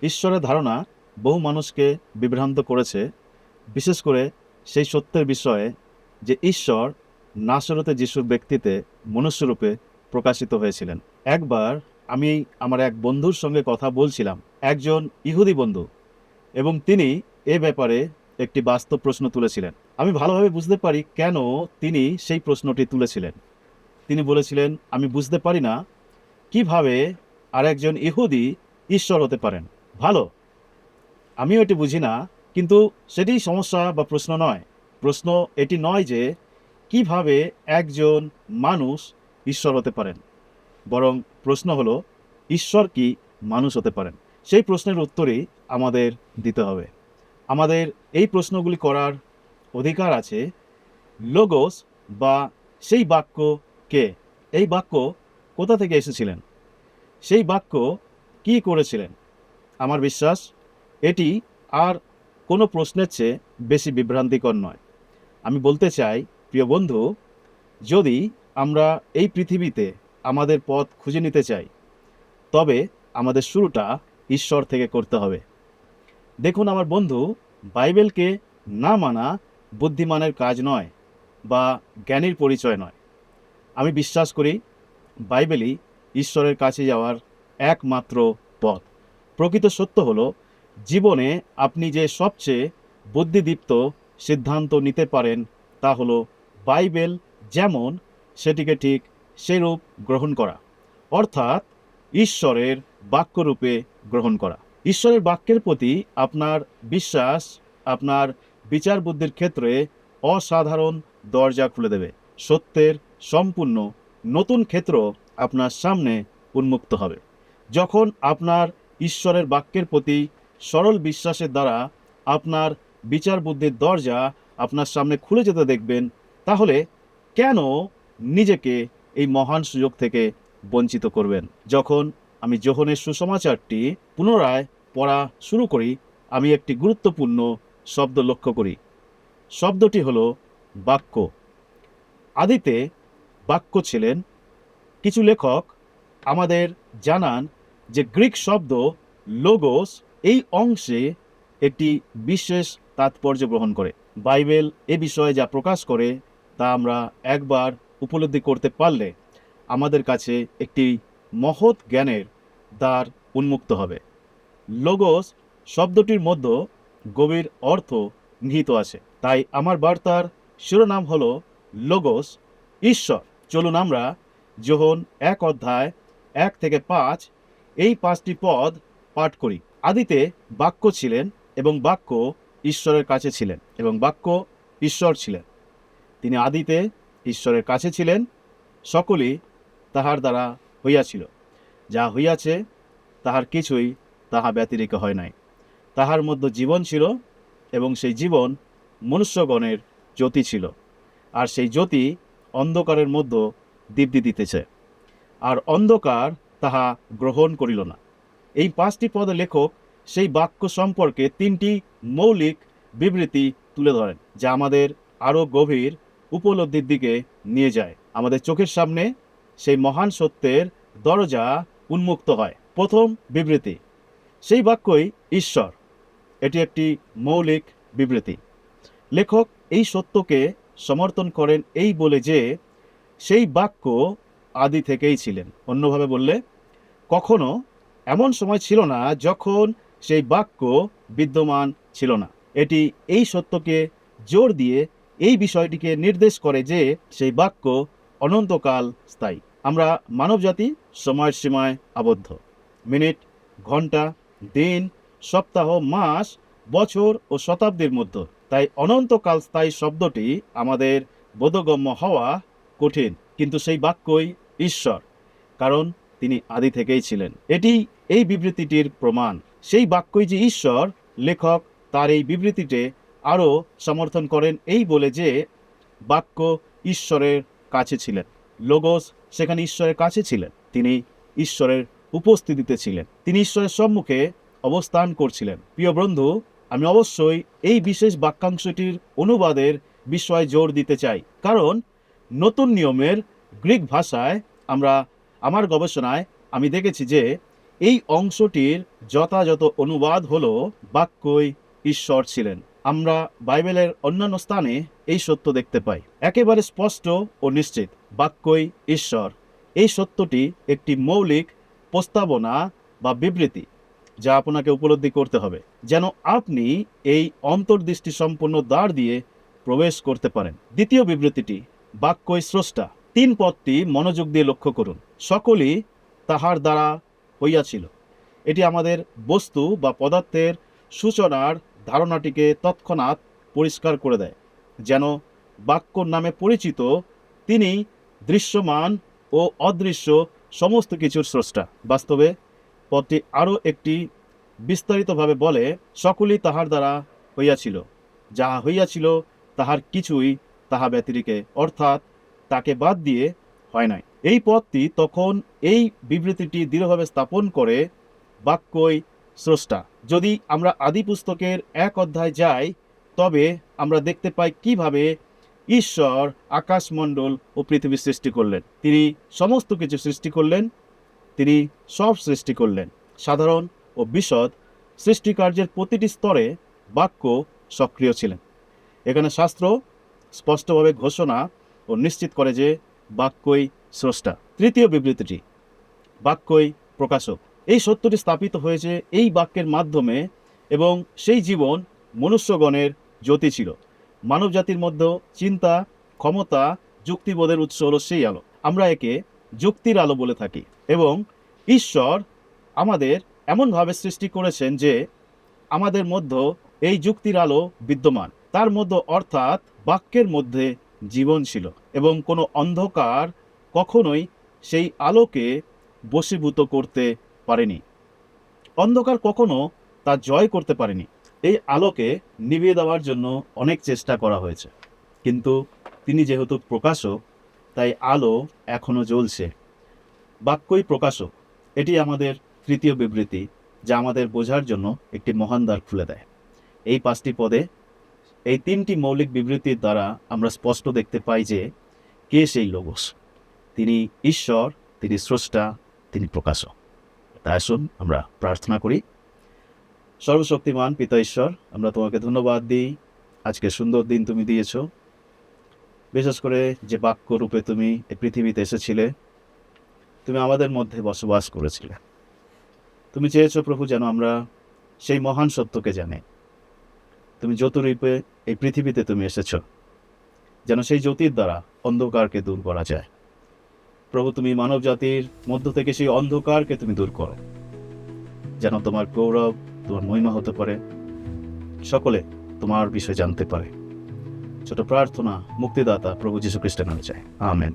ঈশ্বরের ধারণা বহু মানুষকে বিভ্রান্ত করেছে, বিশেষ করে সেই সত্যের বিষয়ে যে ঈশ্বর নাসরতে যিশুর ব্যক্তিতে মনুষ্যরূপে প্রকাশিত হয়েছিলেন। একবার আমি আমার এক বন্ধুর সঙ্গে কথা বলছিলাম, একজন ইহুদি বন্ধু, এবং তিনি এ ব্যাপারে একটি বাস্তব প্রশ্ন তুলেছিলেন। আমি ভালোভাবে বুঝতে পারি কেন তিনি সেই প্রশ্নটি তুলেছিলেন। তিনি বলেছিলেন, আমি বুঝতে পারি না কিভাবে আরেকজন ইহুদি ঈশ্বর হতে পারেন। ভালো, আমিও এটি বুঝি না, কিন্তু সেটিই সমস্যা বা প্রশ্ন নয়। প্রশ্ন এটি নয় যে কিভাবে একজন মানুষ ঈশ্বর হতে পারেন, বরং প্রশ্ন হলো ঈশ্বর কি মানুষ হতে পারেন। সেই প্রশ্নের উত্তরই আমাদের দিতে হবে। আমাদের এই প্রশ্নগুলি করার অধিকার আছে। লোগোস বা সেই বাক্য কে? এই বাক্য কোথা থেকে এসেছিলেন? সেই বাক্য কি করেছিলেন? আমার বিশ্বাস এটি আর কোনো প্রশ্নের চেয়ে বেশি বিভ্রান্তিকর নয়। আমি বলতে চাই, প্রিয় বন্ধু, যদি আমরা এই পৃথিবীতে আমাদের পথ খুঁজে নিতে চাই, তবে আমাদের শুরুটা ঈশ্বর থেকে করতে হবে। দেখুন আমার বন্ধু, বাইবেলকে না মানা বুদ্ধিমানের কাজ নয় বা জ্ঞানীর পরিচয় নয়। আমি বিশ্বাস করি বাইবেলই ঈশ্বরের কাছে যাওয়ার একমাত্র পথ। প্রকৃত সত্য হলো, জীবনে আপনি যে সবচেয়ে বুদ্ধিদীপ্ত সিদ্ধান্ত নিতে পারেন তা হলো বাইবেল যেমন সেটিকে ঠিক সেরূপ গ্রহণ করা, অর্থাৎ ঈশ্বরের বাক্যরূপে গ্রহণ করা। ঈশ্বরের বাক্যের প্রতি আপনার বিশ্বাস আপনার বিচার বুদ্ধির ক্ষেত্রে অসাধারণ দরজা খুলে দেবে। সত্যের সম্পূর্ণ নতুন ক্ষেত্র আপনার সামনে উন্মুক্ত হবে। যখন আপনার ঈশ্বরের বাক্যের প্রতি সরল বিশ্বাসের দ্বারা আপনার বিচার বুদ্ধির দরজা আপনার সামনে খুলে যেতে দেখবেন, তাহলে কেন নিজেকে এই মহান সুযোগ থেকে বঞ্চিত করবেন? যখন আমি যোহনের সুসমাচারটি পুনরায় পড়া শুরু করি, আমি একটি গুরুত্বপূর্ণ শব্দ লক্ষ্য করি। শব্দটি হলো বাক্য। আদিতে বাক্য ছিলেন। কিছু লেখক আমাদের জানান যে গ্রিক শব্দ লোগোস এই অংশে একটি বিশেষ তাৎপর্য গ্রহণ করে। বাইবেল এ বিষয়ে যা প্রকাশ করে তা আমরা একবার উপলব্ধি করতে পারলে আমাদের কাছে একটি মহৎ জ্ঞানের দ্বার উন্মুক্ত হবে। লোগোস শব্দটির মধ্যে গভীর অর্থ নিহিত আছে। তাই আমার বার্তার শিরোনাম হলো লোগোস, ঈশ্বর। চলুন আমরা যোহন 1:1-5 এই 5টি পদ পাঠ করি। আদিতে বাক্য ছিলেন এবং বাক্য ঈশ্বরের কাছে ছিলেন এবং বাক্য ঈশ্বর ছিলেন। তিনি আদিতে ঈশ্বরের কাছে ছিলেন। সকলই তাহার দ্বারা হইয়াছিল। যা হইয়াছে তাহার কিছুই তাহা ব্যতিরেক হয় নাই। তাহার মধ্যে জীবন ছিল এবং সেই জীবন মনুষ্যগণের জ্যোতি ছিল, আর সেই জ্যোতি অন্ধকারের মধ্যে দীপ্তি দিতেছে, আর অন্ধকার তাহা গ্রহণ করিল না। এই 5টি পদে লেখক সেই বাক্য সম্পর্কে 3টি মৌলিক বিবৃতি তুলে ধরেন, যা আমাদের আরও গভীর উপলব্ধির দিকে নিয়ে যায়। আমাদের চোখের সামনে সেই মহান সত্যের দরজা উন্মুক্ত হয়। প্রথম বিবৃতি, সেই বাক্যই ঈশ্বর। এটি একটি মৌলিক বিবৃতি। লেখক এই সত্যকে সমর্থন করেন এই বলে যে সেই বাক্য আদি থেকেই ছিলেন। অন্যভাবে বললে, কখনো এমন সময় ছিল না যখন সেই বাক্য বিদ্যমান ছিল না। এটি এই সত্যকে জোর দিয়ে এই বিষয়টিকে নির্দেশ করে যে সেই বাক্য অনন্তকাল স্থায়ী। আমরা মানবজাতি সময়ের সীমায় আবদ্ধ। মিনিট, ঘন্টা, দিন, সপ্তাহ, মাস, বছর ও শতাব্দীর মধ্যে। তাই অনন্তকাল স্থায়ী শব্দটি আমাদের বোধগম্য হওয়া কঠিন, কিন্তু সেই বাক্যই ঈশ্বর, কারণ তিনি আদি থেকেই ছিলেন। এটি এই বিবৃতিটির প্রমাণ। সেই বাক্যই যে ঈশ্বর, লেখক তার এই বিবৃতিতে আরও সমর্থন করেন এই বলে যে বাক্য ঈশ্বরের কাছে ছিলেন। লোগোস সেখানে ঈশ্বরের কাছে ছিলেন। তিনি ঈশ্বরের উপস্থিতিতে ছিলেন। তিনি ঈশ্বরের সম্মুখে অবস্থান করছিলেন। প্রিয় বন্ধু, আমি অবশ্যই এই বিশেষ বাক্যাংশটির অনুবাদের বিষয়ে জোর দিতে চাই, কারণ নতুন নিয়মের গ্রিক ভাষায় আমার গবেষণায় আমি দেখেছি যে এই অংশটির যথাযথ অনুবাদ হলো বাক্যই ঈশ্বর ছিলেন। আমরা বাইবেলের অন্যান্য স্থানে এই সত্য দেখতে পাই। একেবারে স্পষ্ট ও নিশ্চিত, বাক্যই ঈশ্বর। এই সত্যটি একটি মৌলিক প্রস্তাবনা বা বিবৃতি যা আপনাকে উপলব্ধি করতে হবে, যেন আপনি এই অন্তর্দৃষ্টি সম্পন্ন দ্বার দিয়ে প্রবেশ করতে পারেন। দ্বিতীয় বিবৃতিটি, বাক্যই স্রষ্টা। 3 পদটি মনোযোগ দিয়ে লক্ষ্য করুন। সকলই তাহার দ্বারা হইয়াছিল। এটি আমাদের বস্তু বা পদার্থের সূচনার ধারণাটিকে তৎক্ষণাৎ পরিষ্কার করে দেয়, যেন বাক্যর নামে পরিচিত তিনি দৃশ্যমান ও অদৃশ্য সমস্ত কিছুর স্রষ্টা। বাস্তবে পদটি আরও একটি বিস্তারিতভাবে বলে, সকলই তাহার দ্বারা হইয়াছিল, যাহা হইয়াছিল তাহার কিছুই তাহা ব্যতিরেকে, অর্থাৎ তাকে বাদ দিয়ে হয় নাই। এই পদটি তখন এই বিবৃতিটি দৃঢ়ভাবে স্থাপন করে, বাক্যই স্রষ্টা। যদি আমরা আদি পুস্তকের 1 অধ্যায় যাই, তবে আমরা দেখতে পাই কিভাবে ঈশ্বর আকাশমণ্ডল ও পৃথিবী সৃষ্টি করলেন। তিনি সমস্ত কিছু সৃষ্টি করলেন, তিনি সব সৃষ্টি করলেন। সাধারণ ও বিশদ সৃষ্টিকার্যের প্রতিটি স্তরে বাক্য সক্রিয় ছিলেন। এখানে শাস্ত্র স্পষ্টভাবে ঘোষণা ও নিশ্চিত করে যে বাক্যই স্রষ্টা। তৃতীয় বিবৃতিটি, বাক্যই প্রকাশক। এই সত্যটি স্থাপিত হয়েছে এই বাক্যের মাধ্যমে, এবং সেই জীবন মনুষ্যগণের জ্যোতি ছিল। মানব জাতির মধ্যে চিন্তা, ক্ষমতা, যুক্তিবোধের উৎস হলো সেই আলো। আমরা একে যুক্তির আলো বলে থাকি। এবং ঈশ্বর আমাদের এমনভাবে সৃষ্টি করেছেন যে আমাদের মধ্যে এই যুক্তির আলো বিদ্যমান। তার মধ্যে, অর্থাৎ বাক্যের মধ্যে জীবন ছিল, এবং কোনো অন্ধকার কখনোই সেই আলোকে বশীভূত করতে পারেনি। অন্ধকার কখনো তা জয় করতে পারেনি। এই আলোকে নিভিয়ে দেওয়ার জন্য অনেক চেষ্টা করা হয়েছে, কিন্তু তিনি যেহেতু প্রকাশক, তাই আলো এখনো জ্বলছে। বাক্যই প্রকাশক, এটি আমাদের তৃতীয় বিবৃতি, যা আমাদের বোঝার জন্য একটি মহান দ্বার খুলে দেয়। এই 5টি পদে, এই 3টি মৌলিক বিবৃতির দ্বারা আমরা স্পষ্ট দেখতে পাই যে কে সেই লোগোস। তিনি ঈশ্বর, তিনি স্রষ্টা, তিনি প্রকাশক। তাই আসুন আমরা প্রার্থনা করি। সর্বশক্তিমান পিতা ঈশ্বর, আমরা তোমাকে ধন্যবাদ দিই, আজকে সুন্দর দিন তুমি দিয়েছ। বিশেষ করে যে বাক্য রূপে তুমি এই পৃথিবীতে এসেছিলে, তুমি আমাদের মধ্যে বসবাস করেছিলে। তুমি চেয়েছো প্রভু যেন আমরা সেই মহান সত্যকে জানি। তুমি জ্যোতিরূপে এই পৃথিবীতে তুমি এসেছ, যেন সেই জ্যোতির দ্বারা অন্ধকারকে দূর করা যায়। প্রভু, তুমি মানব জাতির মধ্য থেকে সেই অন্ধকারকে তুমি দূর করো, যেন তোমার গৌরব, তোমার মহিমা হতে পারে, সকলে তোমার বিষয় জানতে পারে। ছোট প্রার্থনা মুক্তিদাতা প্রভু যীশু খ্রিস্টের নামে চাই, আমেন।